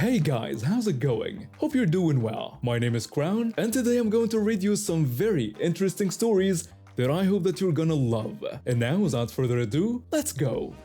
Hey guys, how's it going? Hope you're doing well. My name is Crown, and today I'm going to read you some very interesting stories that I hope that you're gonna love. And now, without further ado, let's go!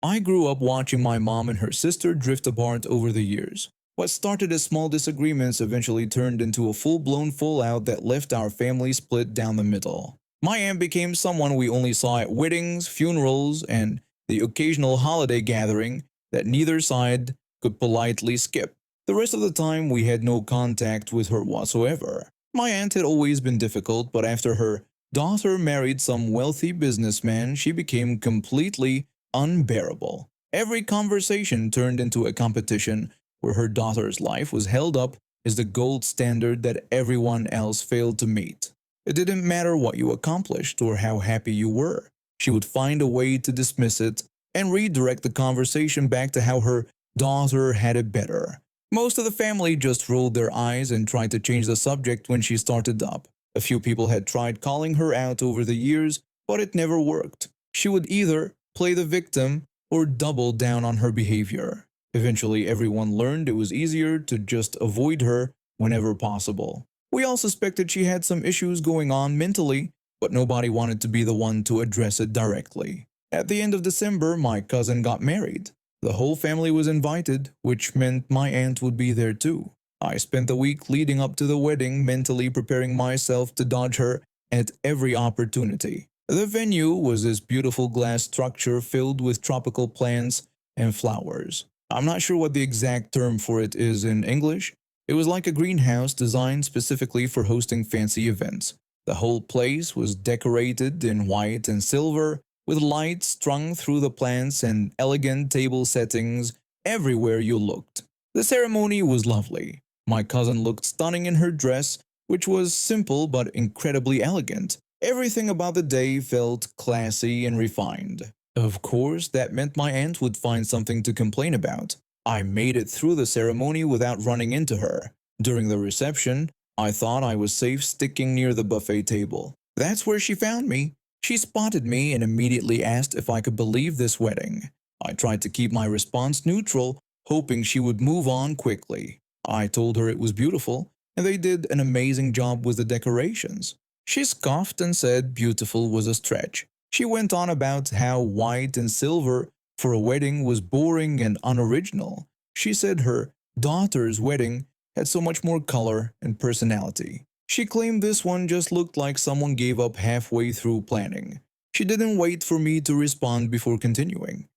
I grew up watching my mom and her sister drift apart over the years. What started as small disagreements eventually turned into a full-blown fallout that left our family split down the middle. My aunt became someone we only saw at weddings, funerals, and the occasional holiday gathering that neither side could politely skip. The rest of the time, we had no contact with her whatsoever. My aunt had always been difficult, but after her daughter married some wealthy businessman, she became completely unbearable. Every conversation turned into a competition where her daughter's life was held up as the gold standard that everyone else failed to meet. It didn't matter what you accomplished or how happy you were. She would find a way to dismiss it and redirect the conversation back to how her daughter had it better. Most of the family just rolled their eyes and tried to change the subject when she started up. A few people had tried calling her out over the years, but it never worked. She would either play the victim or double down on her behavior. Eventually, everyone learned it was easier to just avoid her whenever possible. We all suspected she had some issues going on mentally, but nobody wanted to be the one to address it directly. At the end of December, my cousin got married. The whole family was invited, which meant my aunt would be there too. I spent the week leading up to the wedding mentally preparing myself to dodge her at every opportunity. The venue was this beautiful glass structure filled with tropical plants and flowers. I'm not sure what the exact term for it is in English. It was like a greenhouse designed specifically for hosting fancy events. The whole place was decorated in white and silver, with lights strung through the plants and elegant table settings everywhere you looked. The ceremony was lovely. My cousin looked stunning in her dress, which was simple but incredibly elegant. Everything about the day felt classy and refined. Of course, that meant my aunt would find something to complain about. I made it through the ceremony without running into her. During the reception, I thought I was safe sticking near the buffet table. That's where she found me. She spotted me and immediately asked if I could believe this wedding. I tried to keep my response neutral, hoping she would move on quickly. I told her it was beautiful, and they did an amazing job with the decorations. She scoffed and said beautiful was a stretch. She went on about how white and silver for a wedding was boring and unoriginal. She said her daughter's wedding had so much more color and personality. She claimed this one just looked like someone gave up halfway through planning. She didn't wait for me to respond before continuing.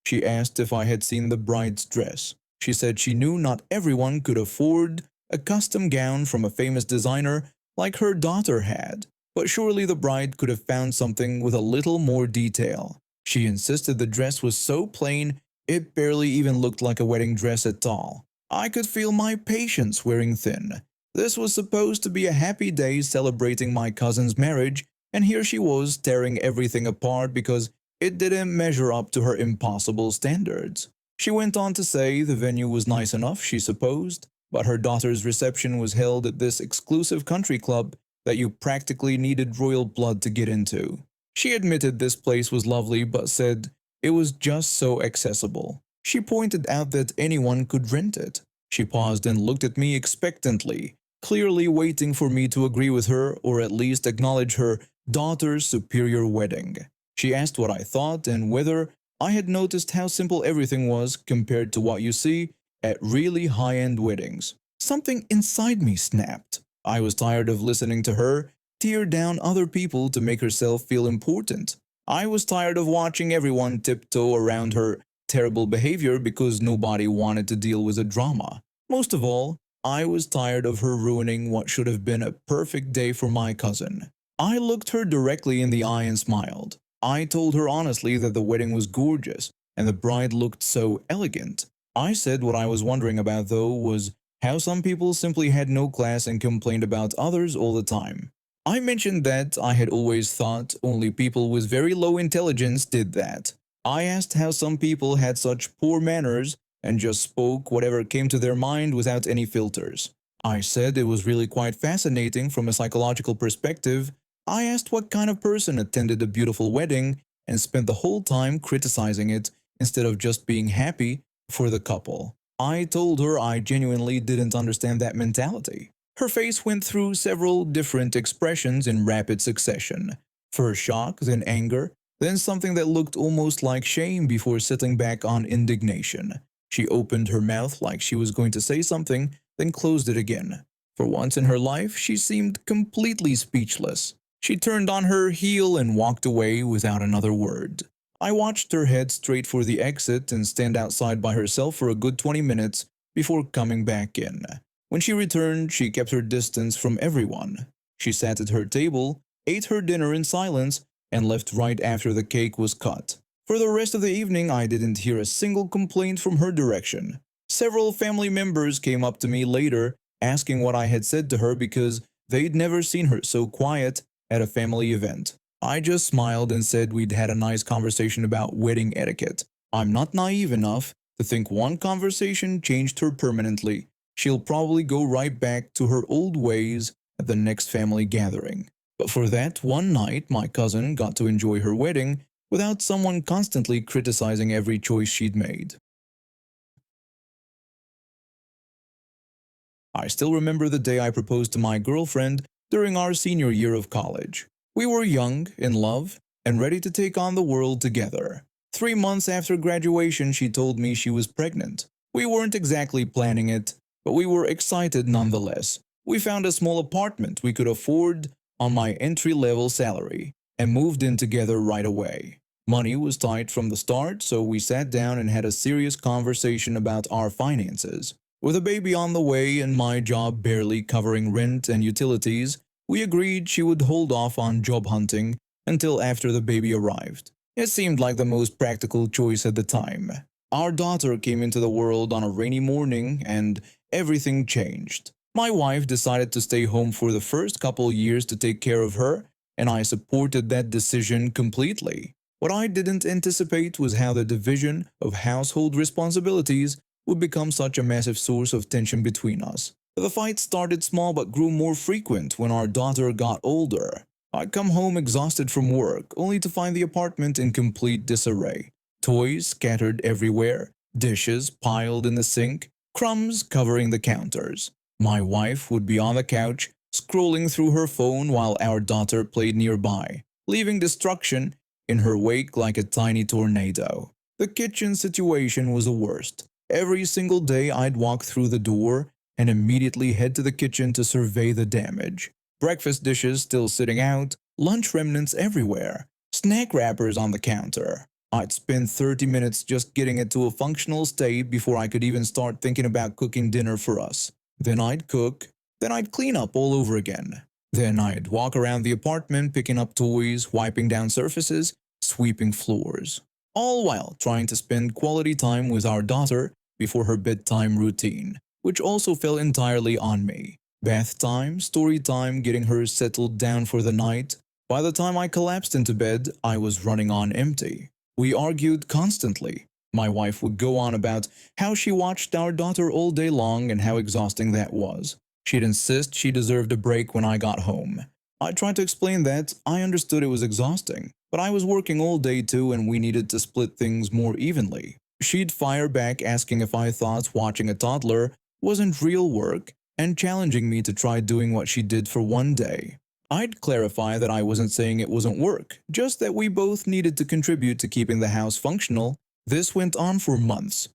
She asked if I had seen the bride's dress. She said she knew not everyone could afford a custom gown from a famous designer like her daughter had, but surely the bride could have found something with a little more detail. She insisted the dress was so plain it barely even looked like a wedding dress at all. I could feel my patience wearing thin. This was supposed to be a happy day celebrating my cousin's marriage, and here she was tearing everything apart because it didn't measure up to her impossible standards. She went on to say the venue was nice enough, she supposed, but her daughter's reception was held at this exclusive country club that you practically needed royal blood to get into. She admitted this place was lovely but said it was just so accessible. She pointed out that anyone could rent it. She paused and looked at me expectantly, clearly waiting for me to agree with her or at least acknowledge her daughter's superior wedding. She asked what I thought and whether I had noticed how simple everything was compared to what you see at really high-end weddings. Something inside me snapped. I was tired of listening to her tear down other people to make herself feel important. I was tired of watching everyone tiptoe around her terrible behavior because nobody wanted to deal with the drama. Most of all, I was tired of her ruining what should have been a perfect day for my cousin. I looked her directly in the eye and smiled. I told her honestly that the wedding was gorgeous and the bride looked so elegant. I said what I was wondering about though was how some people simply had no class and complained about others all the time. I mentioned that I had always thought only people with very low intelligence did that. I asked how some people had such poor manners and just spoke whatever came to their mind without any filters. I said it was really quite fascinating from a psychological perspective. I asked what kind of person attended a beautiful wedding and spent the whole time criticizing it instead of just being happy for the couple. I told her I genuinely didn't understand that mentality. Her face went through several different expressions in rapid succession. First shock, then anger, then something that looked almost like shame before settling back on indignation. She opened her mouth like she was going to say something, then closed it again. For once in her life, she seemed completely speechless. She turned on her heel and walked away without another word. I watched her head straight for the exit and stand outside by herself for a good 20 minutes before coming back in. When she returned, she kept her distance from everyone. She sat at her table, ate her dinner in silence, and left right after the cake was cut. For the rest of the evening, I didn't hear a single complaint from her direction. Several family members came up to me later asking what I had said to her because they'd never seen her so quiet at a family event. I just smiled and said we'd had a nice conversation about wedding etiquette. I'm not naive enough to think one conversation changed her permanently. She'll probably go right back to her old ways at the next family gathering. But for that one night, my cousin got to enjoy her wedding without someone constantly criticizing every choice she'd made. I still remember the day I proposed to my girlfriend during our senior year of college. We were young, in love, and ready to take on the world together. 3 months after graduation, she told me she was pregnant. We weren't exactly planning it, but we were excited nonetheless. We found a small apartment we could afford on my entry-level salary and moved in together right away. Money was tight from the start, so we sat down and had a serious conversation about our finances. With a baby on the way and my job barely covering rent and utilities, we agreed she would hold off on job hunting until after the baby arrived. It seemed like the most practical choice at the time. Our daughter came into the world on a rainy morning and everything changed. My wife decided to stay home for the first couple years to take care of her, and I supported that decision completely. What I didn't anticipate was how the division of household responsibilities would become such a massive source of tension between us. The fight started small but grew more frequent when our daughter got older. I'd come home exhausted from work, only to find the apartment in complete disarray. Toys scattered everywhere, dishes piled in the sink, crumbs covering the counters. My wife would be on the couch, scrolling through her phone while our daughter played nearby, leaving destruction in her wake like a tiny tornado. The kitchen situation was the worst. Every single day I'd walk through the door and immediately head to the kitchen to survey the damage. Breakfast dishes still sitting out, lunch remnants everywhere, snack wrappers on the counter. I'd spend 30 minutes just getting it to a functional state before I could even start thinking about cooking dinner for us. Then I'd cook, then I'd clean up all over again. Then I'd walk around the apartment picking up toys, wiping down surfaces, sweeping floors. All while trying to spend quality time with our daughter before her bedtime routine, which also fell entirely on me. Bath time, story time, getting her settled down for the night. By the time I collapsed into bed, I was running on empty. We argued constantly. My wife would go on about how she watched our daughter all day long and how exhausting that was. She'd insist she deserved a break when I got home. I tried to explain that I understood it was exhausting, but I was working all day too and we needed to split things more evenly. She'd fire back asking if I thought watching a toddler wasn't real work and challenging me to try doing what she did for one day. I'd clarify that I wasn't saying it wasn't work, just that we both needed to contribute to keeping the house functional. This went on for months.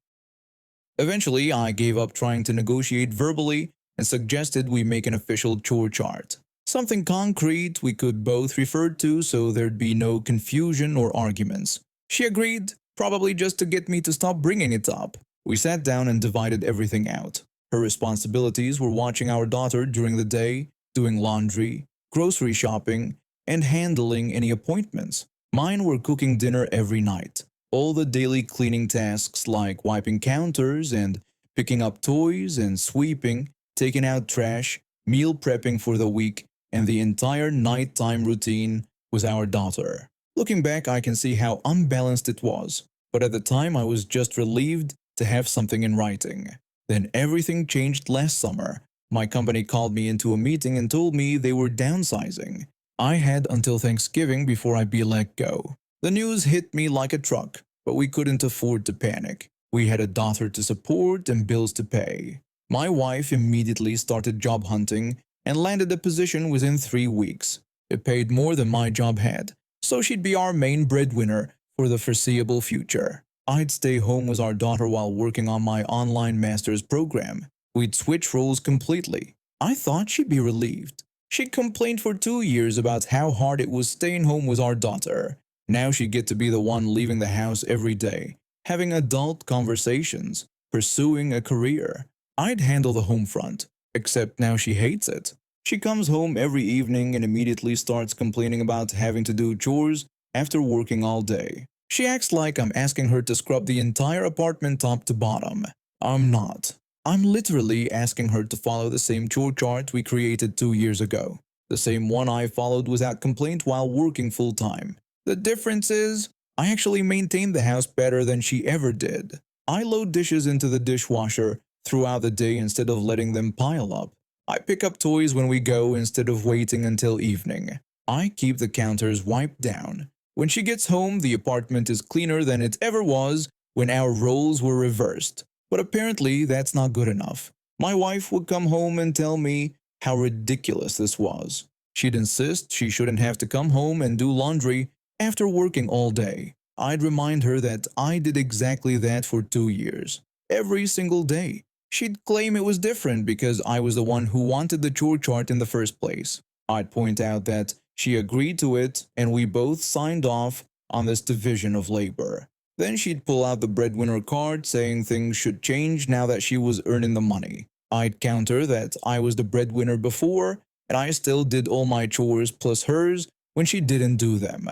Eventually, I gave up trying to negotiate verbally and suggested we make an official chore chart. Something concrete we could both refer to so there'd be no confusion or arguments. She agreed, probably just to get me to stop bringing it up. We sat down and divided everything out. Her responsibilities were watching our daughter during the day, doing laundry, grocery shopping, and handling any appointments. Mine were cooking dinner every night. All the daily cleaning tasks like wiping counters and picking up toys and sweeping, taking out trash, meal prepping for the week, and the entire nighttime routine was our daughter. Looking back, I can see how unbalanced it was, but at the time I was just relieved to have something in writing. Then everything changed last summer. My company called me into a meeting and told me they were downsizing. I had until Thanksgiving before I'd be let go. The news hit me like a truck, but we couldn't afford to panic. We had a daughter to support and bills to pay. My wife immediately started job hunting and landed a position within 3 weeks. It paid more than my job had, so she'd be our main breadwinner for the foreseeable future. I'd stay home with our daughter while working on my online master's program. We'd switch roles completely. I thought she'd be relieved. She complained for 2 years about how hard it was staying home with our daughter. Now she'd get to be the one leaving the house every day, having adult conversations, pursuing a career. I'd handle the home front, except now she hates it. She comes home every evening and immediately starts complaining about having to do chores after working all day. She acts like I'm asking her to scrub the entire apartment top to bottom. I'm not. I'm literally asking her to follow the same chore chart we created 2 years ago. The same one I followed without complaint while working full time. The difference is, I actually maintain the house better than she ever did. I load dishes into the dishwasher throughout the day instead of letting them pile up. I pick up toys when we go instead of waiting until evening. I keep the counters wiped down. When she gets home, the apartment is cleaner than it ever was when our roles were reversed. But apparently, that's not good enough. My wife would come home and tell me how ridiculous this was. She'd insist she shouldn't have to come home and do laundry after working all day. I'd remind her that I did exactly that for 2 years. Every single day. She'd claim it was different because I was the one who wanted the chore chart in the first place. I'd point out that she agreed to it and we both signed off on this division of labor. Then she'd pull out the breadwinner card saying things should change now that she was earning the money. I'd counter that I was the breadwinner before and I still did all my chores plus hers when she didn't do them.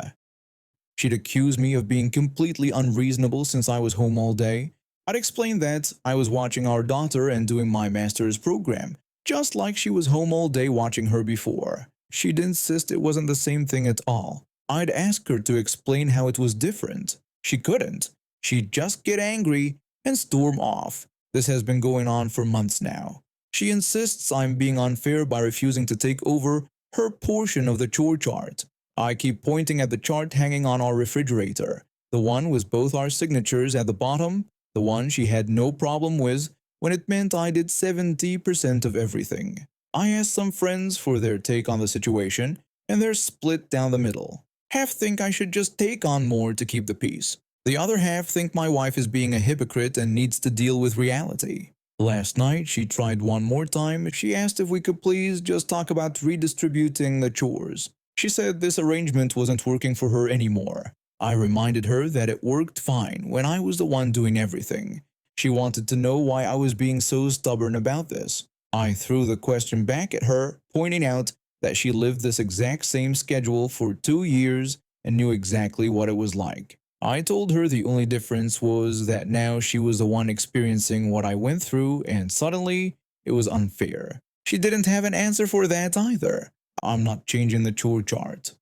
She'd accuse me of being completely unreasonable since I was home all day. I'd explain that I was watching our daughter and doing my master's program, just like she was home all day watching her before. She'd insist it wasn't the same thing at all. I'd ask her to explain how it was different. She couldn't. She'd just get angry and storm off. This has been going on for months now. She insists I'm being unfair by refusing to take over her portion of the chore chart. I keep pointing at the chart hanging on our refrigerator, the one with both our signatures at the bottom, the one she had no problem with when it meant I did 70% of everything. I asked some friends for their take on the situation, and they're split down the middle. Half think I should just take on more to keep the peace. The other half think my wife is being a hypocrite and needs to deal with reality. Last night, she tried one more time. She asked if we could please just talk about redistributing the chores. She said this arrangement wasn't working for her anymore. I reminded her that it worked fine when I was the one doing everything. She wanted to know why I was being so stubborn about this. I threw the question back at her, pointing out that she lived this exact same schedule for 2 years and knew exactly what it was like. I told her the only difference was that now she was the one experiencing what I went through and suddenly it was unfair. She didn't have an answer for that either. I'm not changing the chore chart.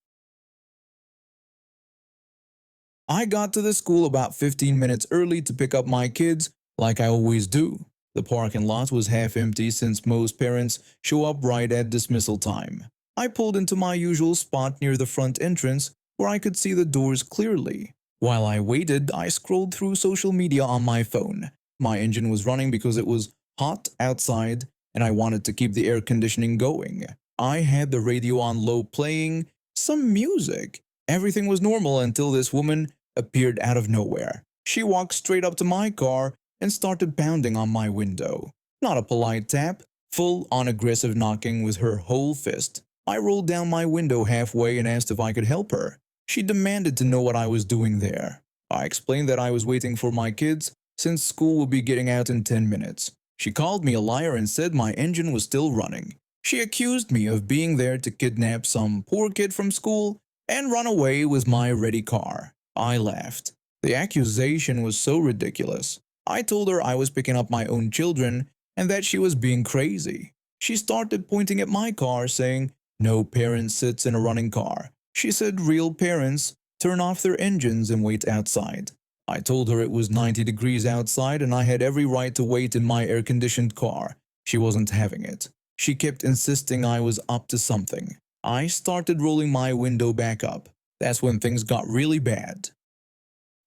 I got to the school about 15 minutes early to pick up my kids, like I always do. The parking lot was half empty since most parents show up right at dismissal time. I pulled into my usual spot near the front entrance where I could see the doors clearly. While I waited, I scrolled through social media on my phone. My engine was running because it was hot outside and I wanted to keep the air conditioning going. I had the radio on low playing some music. Everything was normal until this woman appeared out of nowhere. She walked straight up to my car and started pounding on my window. Not a polite tap, full-on aggressive knocking with her whole fist. I rolled down my window halfway and asked if I could help her. She demanded to know what I was doing there. I explained that I was waiting for my kids since school would be getting out in 10 minutes. She called me a liar and said my engine was still running. She accused me of being there to kidnap some poor kid from school and run away with my ready car. I laughed. The accusation was so ridiculous. I told her I was picking up my own children and that she was being crazy. She started pointing at my car saying, "No parent sits in a running car." She said real parents turn off their engines and wait outside. I told her it was 90 degrees outside and I had every right to wait in my air-conditioned car. She wasn't having it. She kept insisting I was up to something. I started rolling my window back up. That's when things got really bad.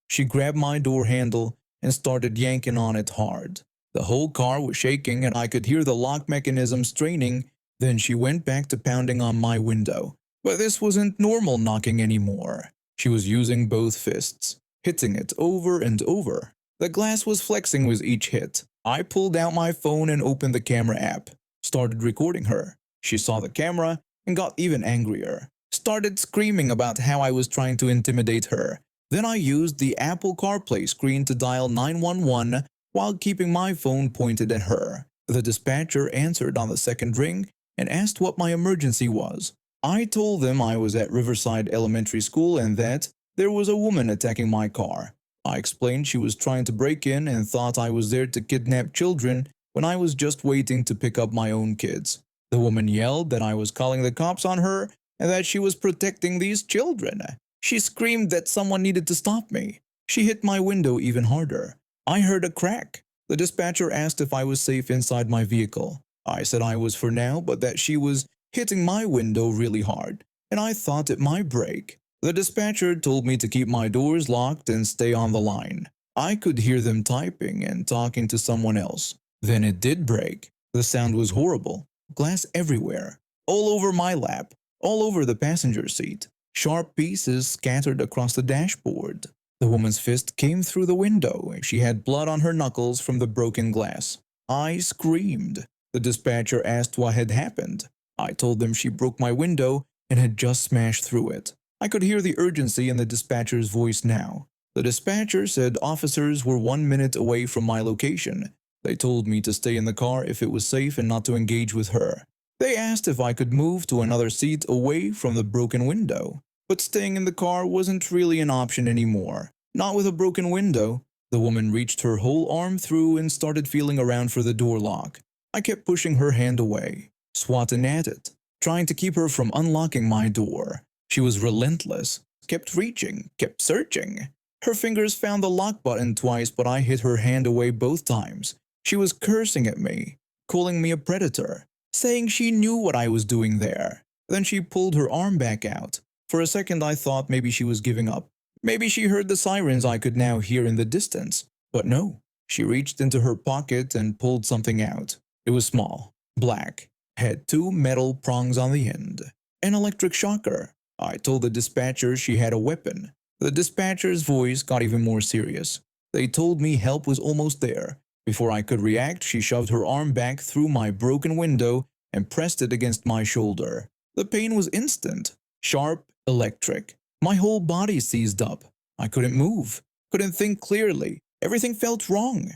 She grabbed my door handle and started yanking on it hard. The whole car was shaking and I could hear the lock mechanism straining. Then she went back to pounding on my window. But this wasn't normal knocking anymore. She was using both fists, hitting it over and over. The glass was flexing with each hit. I pulled out my phone and opened the camera app, started recording her. She saw the camera and got even angrier, started screaming about how I was trying to intimidate her. Then I used the Apple CarPlay screen to dial 911 while keeping my phone pointed at her. The dispatcher answered on the second ring and asked what my emergency was. I told them I was at Riverside Elementary School and that there was a woman attacking my car. I explained she was trying to break in and thought I was there to kidnap children when I was just waiting to pick up my own kids. The woman yelled that I was calling the cops on her and that she was protecting these children. She screamed that someone needed to stop me. She hit my window even harder. I heard a crack. The dispatcher asked if I was safe inside my vehicle. I said I was for now, but that she was hitting my window really hard, and I thought it might break. The dispatcher told me to keep my doors locked and stay on the line. I could hear them typing and talking to someone else. Then it did break. The sound was horrible. Glass everywhere. All over my lap. All over the passenger seat. Sharp pieces scattered across the dashboard. The woman's fist came through the window. She had blood on her knuckles from the broken glass. I screamed. The dispatcher asked what had happened. I told them she broke my window and had just smashed through it. I could hear the urgency in the dispatcher's voice now. The dispatcher said officers were 1 minute away from my location. They told me to stay in the car if it was safe and not to engage with her. They asked if I could move to another seat away from the broken window. But staying in the car wasn't really an option anymore. Not with a broken window. The woman reached her whole arm through and started feeling around for the door lock. I kept pushing her hand away, swatting at it, trying to keep her from unlocking my door. She was relentless, kept reaching, kept searching. Her fingers found the lock button twice, but I hit her hand away both times. She was cursing at me, calling me a predator, saying she knew what I was doing there. Then she pulled her arm back out. For a second I thought maybe she was giving up. Maybe she heard the sirens I could now hear in the distance. But no, she reached into her pocket and pulled something out. It was small, black, had 2 metal prongs on the end. An electric shocker. I told the dispatcher she had a weapon. The dispatcher's voice got even more serious. They told me help was almost there. Before I could react, she shoved her arm back through my broken window and pressed it against my shoulder. The pain was instant, sharp, electric. My whole body seized up. I couldn't move, couldn't think clearly. Everything felt wrong.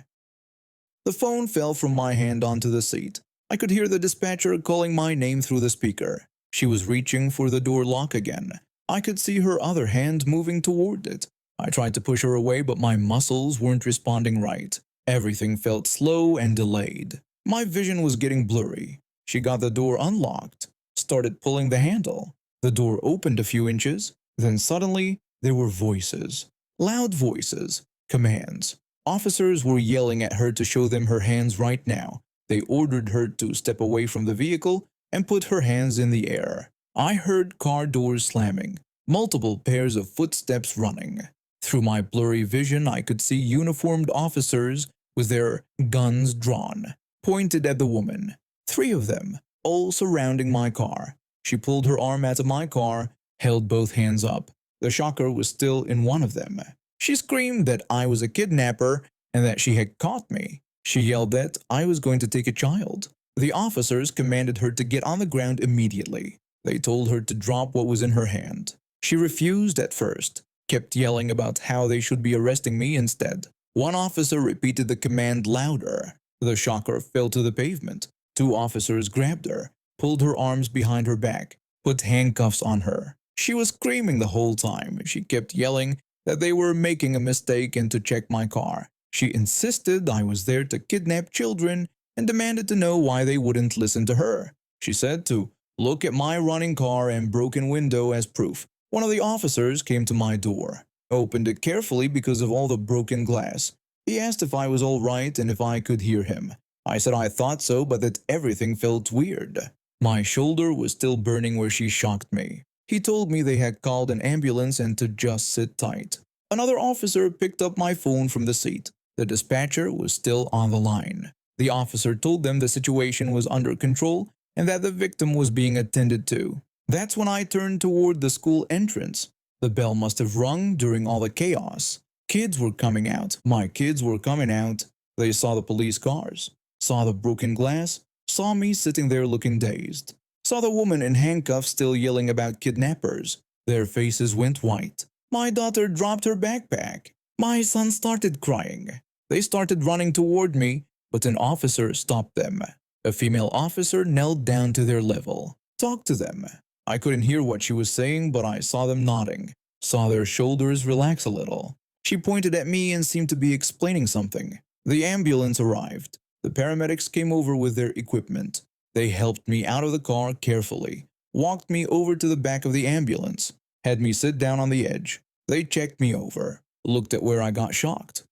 The phone fell from my hand onto the seat. I could hear the dispatcher calling my name through the speaker. She was reaching for the door lock again. I could see her other hand moving toward it. I tried to push her away, but my muscles weren't responding right. Everything felt slow and delayed. My vision was getting blurry. She got the door unlocked, started pulling the handle. The door opened a few inches. Then suddenly, there were voices. Loud voices. Commands. Officers were yelling at her to show them her hands right now. They ordered her to step away from the vehicle and put her hands in the air. I heard car doors slamming, multiple pairs of footsteps running. Through my blurry vision, I could see uniformed officers with their guns drawn, pointed at the woman. 3 of them, all surrounding my car. She pulled her arm out of my car, held both hands up. The shocker was still in one of them. She screamed that I was a kidnapper and that she had caught me. She yelled that I was going to take a child. The officers commanded her to get on the ground immediately. They told her to drop what was in her hand. She refused at first, kept yelling about how they should be arresting me instead. One officer repeated the command louder. The shocker fell to the pavement. 2 officers grabbed her, pulled her arms behind her back, put handcuffs on her. She was screaming the whole time. She kept yelling that they were making a mistake and to check my car. She insisted I was there to kidnap children and demanded to know why they wouldn't listen to her. She said to look at my running car and broken window as proof. One of the officers came to my door, opened it carefully because of all the broken glass. He asked if I was all right and if I could hear him. I said I thought so, but that everything felt weird. My shoulder was still burning where she shocked me. He told me they had called an ambulance and to just sit tight. Another officer picked up my phone from the seat. The dispatcher was still on the line. The officer told them the situation was under control and that the victim was being attended to. That's when I turned toward the school entrance. The bell must have rung during all the chaos. Kids were coming out. My kids were coming out. They saw the police cars, saw the broken glass, saw me sitting there looking dazed, saw the woman in handcuffs still yelling about kidnappers. Their faces went white. My daughter dropped her backpack. My son started crying. They started running toward me, but an officer stopped them. A female officer knelt down to their level, talked to them. I couldn't hear what she was saying, but I saw them nodding, saw their shoulders relax a little. She pointed at me and seemed to be explaining something. The ambulance arrived. The paramedics came over with their equipment. They helped me out of the car carefully, walked me over to the back of the ambulance, had me sit down on the edge. They checked me over, looked at where I got shocked.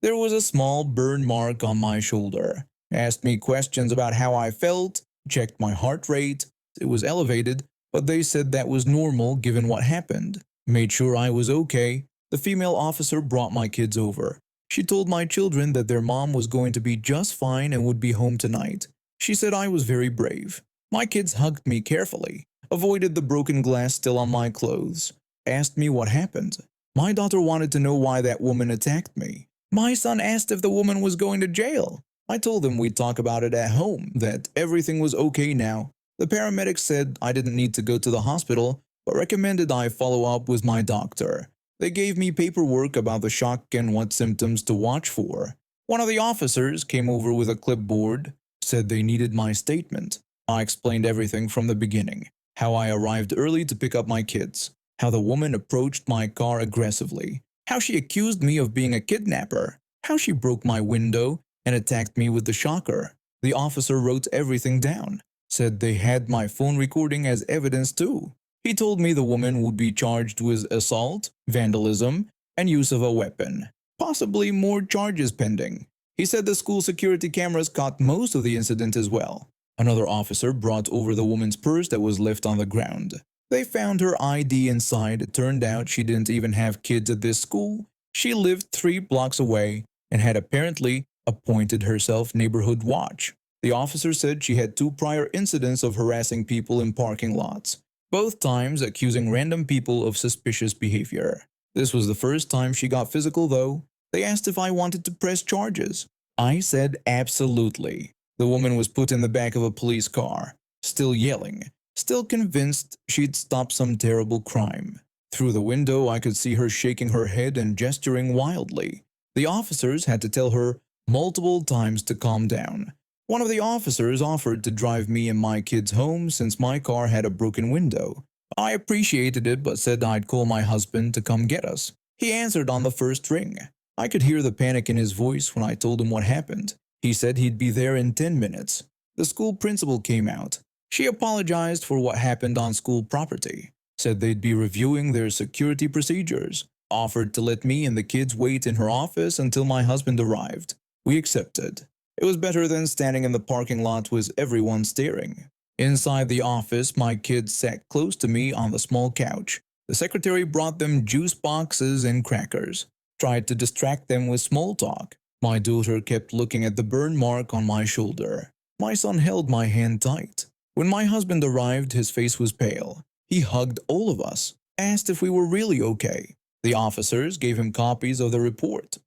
There was a small burn mark on my shoulder, asked me questions about how I felt, checked my heart rate. It was elevated, but they said that was normal given what happened. Made sure I was okay. The female officer brought my kids over. She told my children that their mom was going to be just fine and would be home tonight. She said I was very brave. My kids hugged me carefully, avoided the broken glass still on my clothes, asked me what happened. My daughter wanted to know why that woman attacked me. My son asked if the woman was going to jail. I told him we'd talk about it at home, that everything was okay now. The paramedics said I didn't need to go to the hospital, but recommended I follow up with my doctor. They gave me paperwork about the shock and what symptoms to watch for. One of the officers came over with a clipboard, said they needed my statement. I explained everything from the beginning, how I arrived early to pick up my kids, how the woman approached my car aggressively, how she accused me of being a kidnapper, how she broke my window and attacked me with the shocker. The officer wrote everything down, said they had my phone recording as evidence too. He told me the woman would be charged with assault, vandalism, and use of a weapon. Possibly more charges pending. He said the school security cameras caught most of the incident as well. Another officer brought over the woman's purse that was left on the ground. They found her ID inside. It turned out she didn't even have kids at this school. She lived 3 blocks away and had apparently appointed herself neighborhood watch. The officer said she had 2 prior incidents of harassing people in parking lots, both times accusing random people of suspicious behavior. This was the first time she got physical though. They asked if I wanted to press charges. I said absolutely. The woman was put in the back of a police car, still yelling, still convinced she'd stopped some terrible crime. Through the window I could see her shaking her head and gesturing wildly. The officers had to tell her multiple times to calm down. One of the officers offered to drive me and my kids home since my car had a broken window. I appreciated it but said I'd call my husband to come get us. He answered on the first ring. I could hear the panic in his voice when I told him what happened. He said he'd be there in 10 minutes. The school principal came out. She apologized for what happened on school property, said they'd be reviewing their security procedures, offered to let me and the kids wait in her office until my husband arrived. We accepted. It was better than standing in the parking lot with everyone staring. Inside the office, my kids sat close to me on the small couch. The secretary brought them juice boxes and crackers, tried to distract them with small talk. My daughter kept looking at the burn mark on my shoulder. My son held my hand tight. When my husband arrived, his face was pale. He hugged all of us, asked if we were really okay. The officers gave him copies of the report,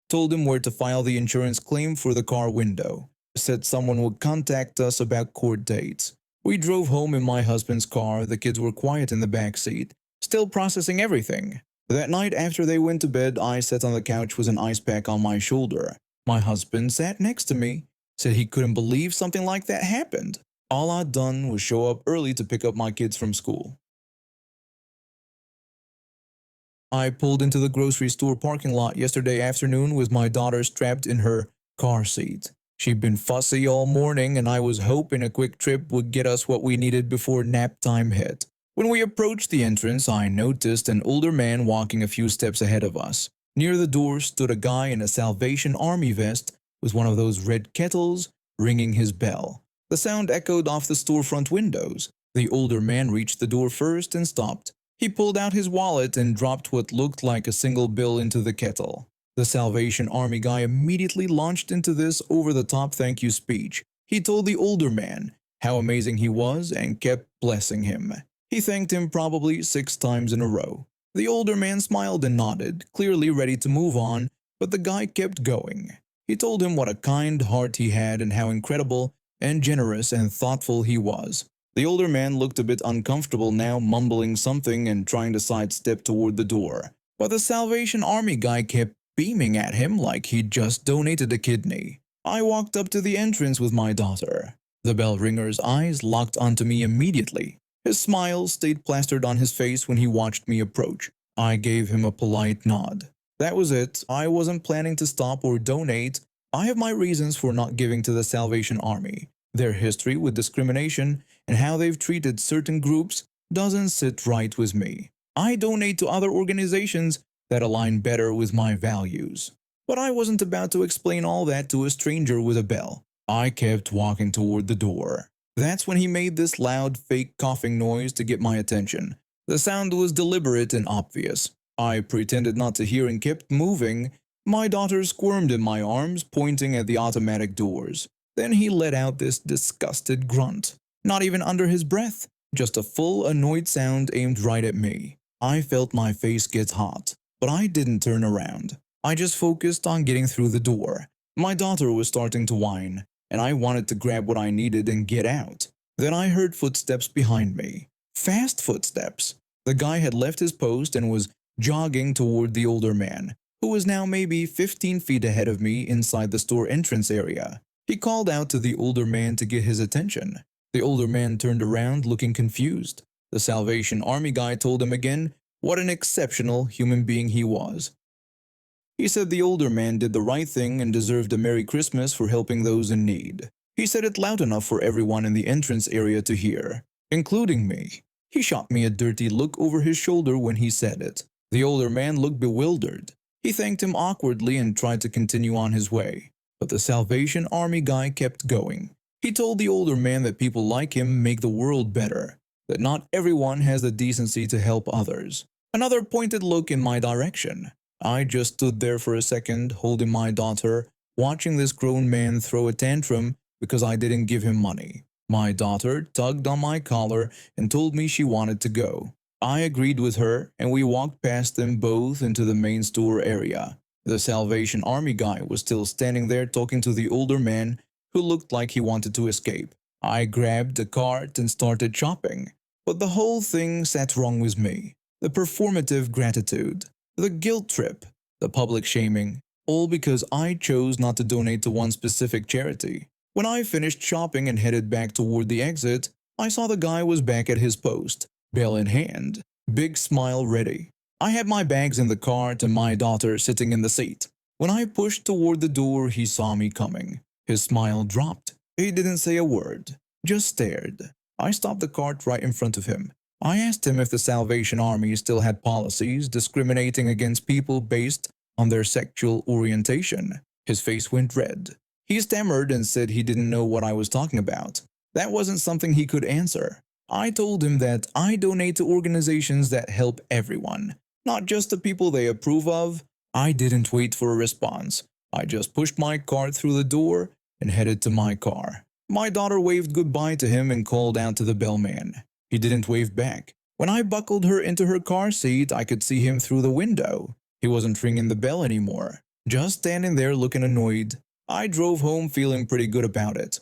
told him where to file the insurance claim for the car window, said someone would contact us about court dates. We drove home in my husband's car. The kids were quiet in the back seat, still processing everything. That night after they went to bed, I sat on the couch with an ice pack on my shoulder. My husband sat next to me, said he couldn't believe something like that happened. All I'd done was show up early to pick up my kids from school. I pulled into the grocery store parking lot yesterday afternoon with my daughter strapped in her car seat. She'd been fussy all morning and I was hoping a quick trip would get us what we needed before nap time hit. When we approached the entrance, I noticed an older man walking a few steps ahead of us. Near the door stood a guy in a Salvation Army vest with one of those red kettles, ringing his bell. The sound echoed off the storefront windows. The older man reached the door first and stopped. He pulled out his wallet and dropped what looked like a single bill into the kettle. The Salvation Army guy immediately launched into this over-the-top thank you speech. He told the older man how amazing he was and kept blessing him. He thanked him probably 6 times in a row. The older man smiled and nodded, clearly ready to move on, but the guy kept going. He told him what a kind heart he had and how incredible and generous and thoughtful he was. The older man looked a bit uncomfortable now, mumbling something and trying to sidestep toward the door. But the Salvation Army guy kept beaming at him like he'd just donated a kidney. I walked up to the entrance with my daughter. The bell ringer's eyes locked onto me immediately. His smile stayed plastered on his face when he watched me approach. I gave him a polite nod. That was it. I wasn't planning to stop or donate. I have my reasons for not giving to the Salvation Army. Their history with discrimination and how they've treated certain groups doesn't sit right with me. I donate to other organizations that align better with my values. But I wasn't about to explain all that to a stranger with a bell. I kept walking toward the door. That's when he made this loud, fake coughing noise to get my attention. The sound was deliberate and obvious. I pretended not to hear and kept moving. My daughter squirmed in my arms, pointing at the automatic doors. Then he let out this disgusted grunt. Not even under his breath, just a full, annoyed sound aimed right at me. I felt my face get hot, but I didn't turn around. I just focused on getting through the door. My daughter was starting to whine, and I wanted to grab what I needed and get out. Then I heard footsteps behind me. Fast footsteps. The guy had left his post and was jogging toward the older man, who was now maybe 15 feet ahead of me inside the store entrance area. He called out to the older man to get his attention. The older man turned around looking confused. The Salvation Army guy told him again what an exceptional human being he was. He said the older man did the right thing and deserved a Merry Christmas for helping those in need. He said it loud enough for everyone in the entrance area to hear, including me. He shot me a dirty look over his shoulder when he said it. The older man looked bewildered. He thanked him awkwardly and tried to continue on his way. But the Salvation Army guy kept going. He told the older man that people like him make the world better, that not everyone has the decency to help others. Another pointed look in my direction. I just stood there for a second, holding my daughter, watching this grown man throw a tantrum because I didn't give him money. My daughter tugged on my collar and told me she wanted to go. I agreed with her, and we walked past them both into the main store area. The Salvation Army guy was still standing there talking to the older man who looked like he wanted to escape. I grabbed a cart and started shopping. But the whole thing sat wrong with me. The performative gratitude, the guilt trip, the public shaming, all because I chose not to donate to one specific charity. When I finished shopping and headed back toward the exit, I saw the guy was back at his post, bell in hand, big smile ready. I had my bags in the cart and my daughter sitting in the seat. When I pushed toward the door, he saw me coming. His smile dropped. He didn't say a word, just stared. I stopped the cart right in front of him. I asked him if the Salvation Army still had policies discriminating against people based on their sexual orientation. His face went red. He stammered and said he didn't know what I was talking about. That wasn't something he could answer. I told him that I donate to organizations that help everyone, not just the people they approve of. I didn't wait for a response. I just pushed my cart through the door and headed to my car. My daughter waved goodbye to him and called out to the bellman. He didn't wave back. When I buckled her into her car seat, I could see him through the window. He wasn't ringing the bell anymore, just standing there looking annoyed. I drove home feeling pretty good about it.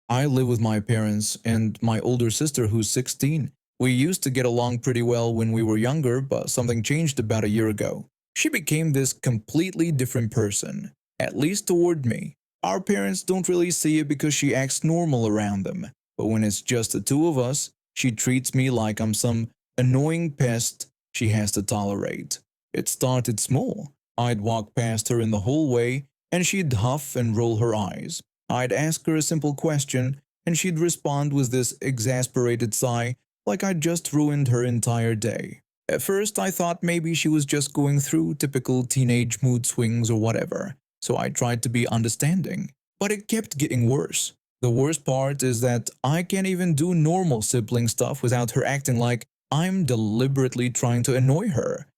I live with my parents and my older sister who's 16. We used to get along pretty well when we were younger, but something changed about a year ago. She became this completely different person, at least toward me. Our parents don't really see it because she acts normal around them, but when it's just the two of us, she treats me like I'm some annoying pest she has to tolerate. It started small. I'd walk past her in the hallway, and she'd huff and roll her eyes. I'd ask her a simple question, and she'd respond with this exasperated sigh like I'd just ruined her entire day. At first, I thought maybe she was just going through typical teenage mood swings or whatever, so I tried to be understanding. But it kept getting worse. The worst part is that I can't even do normal sibling stuff without her acting like I'm deliberately trying to annoy her.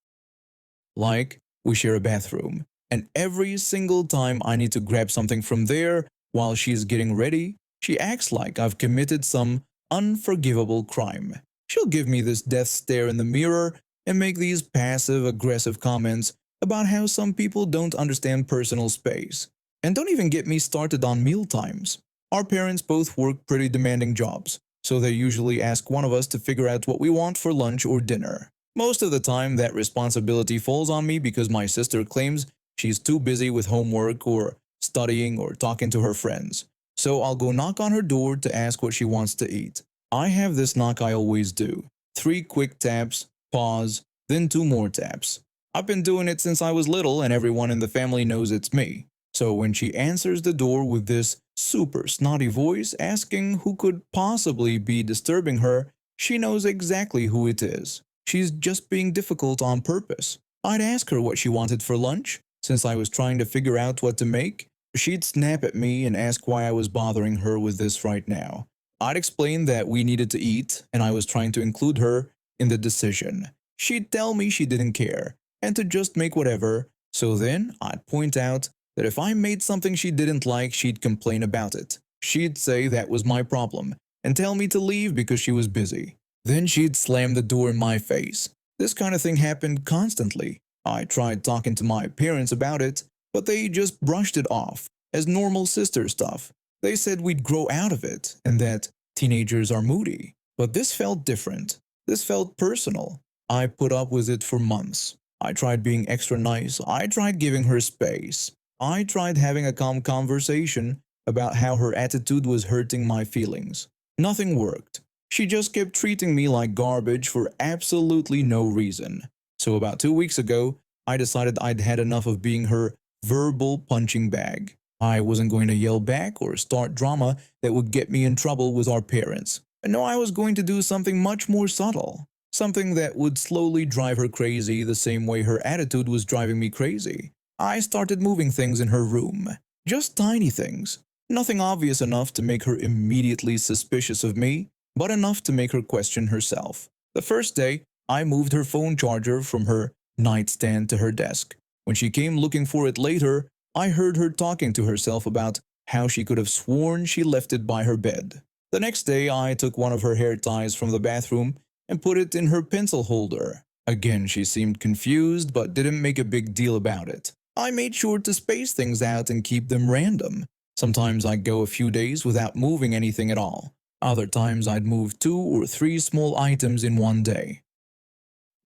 Like, we share a bathroom, and every single time I need to grab something from there while she's getting ready, she acts like I've committed some unforgivable crime. She'll give me this death stare in the mirror and make these passive aggressive comments about how some people don't understand personal space. And don't even get me started on meal times. Our parents both work pretty demanding jobs, so they usually ask one of us to figure out what we want for lunch or dinner. Most of the time, that responsibility falls on me because my sister claims she's too busy with homework or studying or talking to her friends. So I'll go knock on her door to ask what she wants to eat. I have this knock I always do. 3 quick taps, pause, then 2 more taps. I've been doing it since I was little and everyone in the family knows it's me. So when she answers the door with this super snotty voice asking who could possibly be disturbing her, she knows exactly who it is. She's just being difficult on purpose. I'd ask her what she wanted for lunch, since I was trying to figure out what to make. She'd snap at me and ask why I was bothering her with this right now. I'd explain that we needed to eat and I was trying to include her in the decision. She'd tell me she didn't care and to just make whatever, so then I'd point out that if I made something she didn't like, she'd complain about it. She'd say that was my problem and tell me to leave because she was busy. Then she'd slam the door in my face. This kind of thing happened constantly. I tried talking to my parents about it, but they just brushed it off as normal sister stuff. They said we'd grow out of it and that teenagers are moody. But this felt different. This felt personal. I put up with it for months. I tried being extra nice. I tried giving her space. I tried having a calm conversation about how her attitude was hurting my feelings. Nothing worked. She just kept treating me like garbage for absolutely no reason. So about 2 weeks ago, I decided I'd had enough of being her verbal punching bag. I wasn't going to yell back or start drama that would get me in trouble with our parents. No, I was going to do something much more subtle. Something that would slowly drive her crazy the same way her attitude was driving me crazy. I started moving things in her room. Just tiny things. Nothing obvious enough to make her immediately suspicious of me, but enough to make her question herself. The first day, I moved her phone charger from her nightstand to her desk. When she came looking for it later, I heard her talking to herself about how she could have sworn she left it by her bed. The next day, I took one of her hair ties from the bathroom and put it in her pencil holder. Again, she seemed confused but didn't make a big deal about it. I made sure to space things out and keep them random. Sometimes I'd go a few days without moving anything at all. Other times I'd move 2 or 3 small items in one day.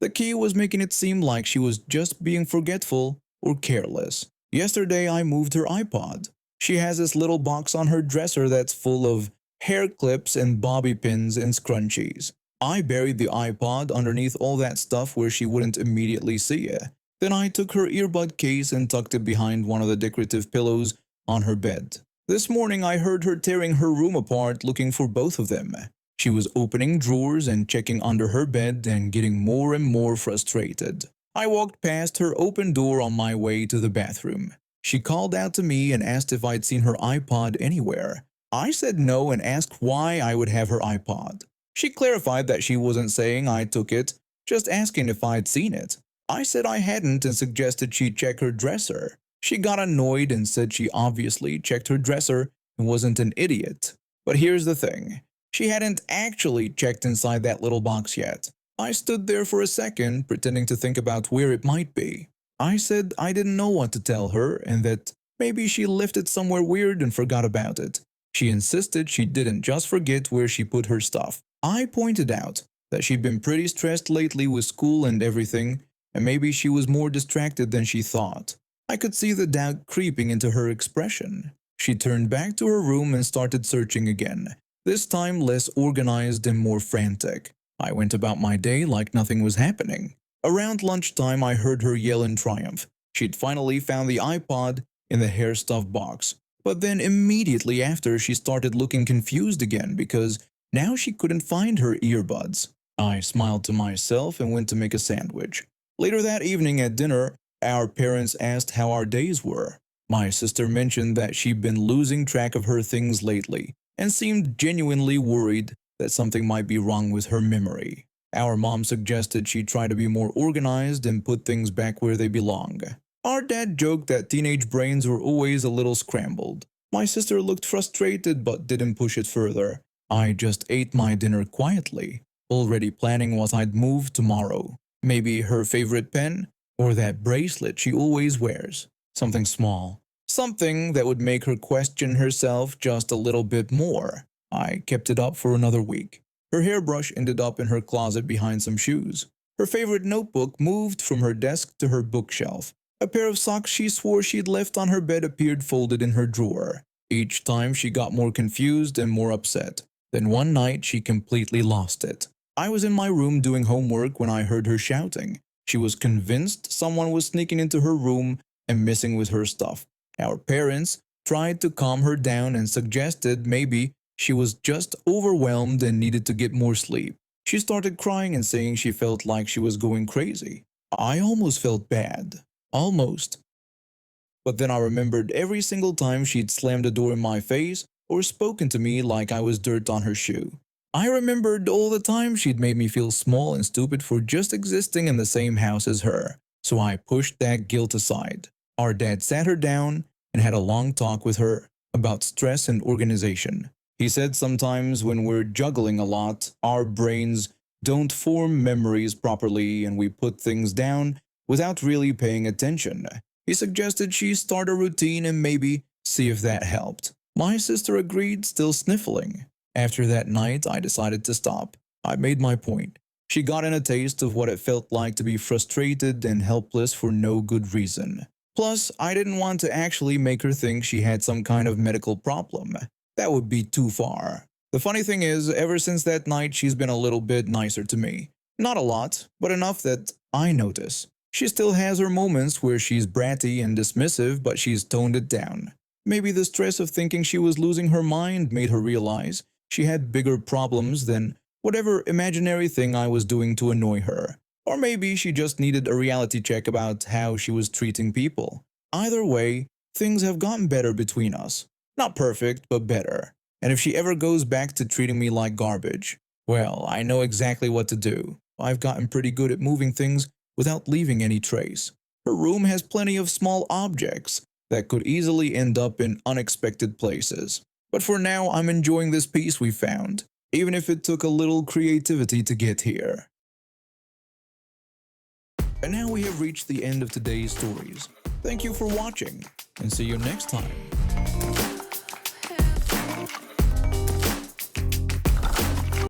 The key was making it seem like she was just being forgetful or careless. Yesterday I moved her iPod. She has this little box on her dresser that's full of hair clips and bobby pins and scrunchies. I buried the iPod underneath all that stuff where she wouldn't immediately see it. Then I took her earbud case and tucked it behind one of the decorative pillows on her bed. This morning I heard her tearing her room apart looking for both of them. She was opening drawers and checking under her bed and getting more and more frustrated. I walked past her open door on my way to the bathroom. She called out to me and asked if I'd seen her iPod anywhere. I said no and asked why I would have her iPod. She clarified that she wasn't saying I took it, just asking if I'd seen it. I said I hadn't and suggested she check her dresser. She got annoyed and said she obviously checked her dresser and wasn't an idiot. But here's the thing. She hadn't actually checked inside that little box yet. I stood there for a second, pretending to think about where it might be. I said I didn't know what to tell her and that maybe she left it somewhere weird and forgot about it. She insisted she didn't just forget where she put her stuff. I pointed out that she'd been pretty stressed lately with school and everything, and maybe she was more distracted than she thought. I could see the doubt creeping into her expression. She turned back to her room and started searching again, this time less organized and more frantic. I went about my day like nothing was happening. Around lunchtime, I heard her yell in triumph. She'd finally found the iPod in the hair stuff box. But then immediately after, she started looking confused again because now she couldn't find her earbuds. I smiled to myself and went to make a sandwich. Later that evening at dinner, our parents asked how our days were. My sister mentioned that she'd been losing track of her things lately and seemed genuinely worried that something might be wrong with her memory. Our mom suggested she try to be more organized and put things back where they belong. Our dad joked that teenage brains were always a little scrambled. My sister looked frustrated but didn't push it further. I just ate my dinner quietly, already planning what I'd move tomorrow. Maybe her favorite pen, or that bracelet she always wears. Something small. Something that would make her question herself just a little bit more. I kept it up for another week. Her hairbrush ended up in her closet behind some shoes. Her favorite notebook moved from her desk to her bookshelf. A pair of socks she swore she'd left on her bed appeared folded in her drawer. Each time she got more confused and more upset. Then one night she completely lost it. I was in my room doing homework when I heard her shouting. She was convinced someone was sneaking into her room and messing with her stuff. Our parents tried to calm her down and suggested maybe she was just overwhelmed and needed to get more sleep. She started crying and saying she felt like she was going crazy. I almost felt bad. Almost. But then I remembered every single time she'd slammed the door in my face or spoken to me like I was dirt on her shoe. I remembered all the time she'd made me feel small and stupid for just existing in the same house as her. So I pushed that guilt aside. Our dad sat her down and had a long talk with her about stress and organization. He said sometimes when we're juggling a lot, our brains don't form memories properly and we put things down without really paying attention. He suggested she start a routine and maybe see if that helped. My sister agreed, still sniffling. After that night, I decided to stop. I made my point. She got in a taste of what it felt like to be frustrated and helpless for no good reason. Plus, I didn't want to actually make her think she had some kind of medical problem. That would be too far. The funny thing is, ever since that night, she's been a little bit nicer to me. Not a lot, but enough that I notice. She still has her moments where she's bratty and dismissive, but she's toned it down. Maybe the stress of thinking she was losing her mind made her realize she had bigger problems than whatever imaginary thing I was doing to annoy her. Or maybe she just needed a reality check about how she was treating people. Either way, things have gotten better between us. Not perfect, but better. And if she ever goes back to treating me like garbage, well, I know exactly what to do. I've gotten pretty good at moving things without leaving any trace. Her room has plenty of small objects that could easily end up in unexpected places. But for now, I'm enjoying this piece we found, even if it took a little creativity to get here. And now we have reached the end of today's stories. Thank you for watching, and see you next time.